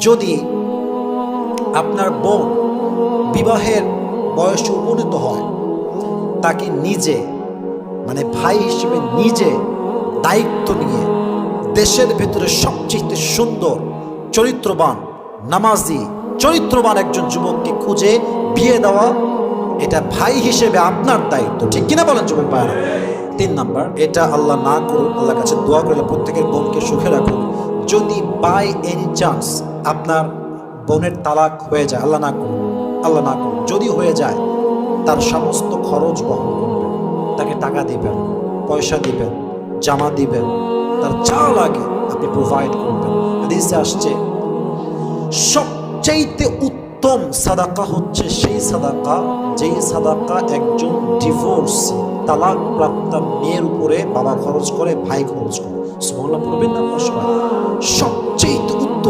যদি আপনার বোন বিবাহের বয়সে উপনীত হয়, তাকে নিজে মানে ভাই হিসেবে নিজে দায়িত্ব নিয়ে দেশের ভেতরে সবচেয়ে সুন্দর চরিত্রবান নামাজি চরিত্রবান একজন যুবককে খুঁজে বিয়ে দেওয়া, এটা ভাই হিসেবে আপনার দায়িত্ব। ঠিক কিনা বলেন যুবক ভাইরা? 3 নাম্বার, এটা আল্লাহ না করুন, আল্লাহর কাছে দোয়া করে প্রত্যেকের বোনকে সুখে রাখুন। যদি বাই এনি চান্স আপনার বোনের তালাক হয়ে যায়, আল্লাহ না করুন, আল্লাহ না করুন, যদি হয়ে যায়, তার সমস্ত খরচ বহন করবেন, তাকে টাকা দিবেন, পয়সা দিবেন, জামা দিবেন, তার যা লাগে আপনি প্রোভাইড করবেন। হাদিসে আসছে সবচাইতে উত্তম সাদাকা হচ্ছে সেই সাদাকা যেই সাদাকা একজন ডিভোর্সি তালাক প্রাপ্ত মেয়ের উপরে বাবা খরচ করে, ভাই খরচ করে। সুবহানাল্লাহ পড়বেন না? সবচাইতে উত্তম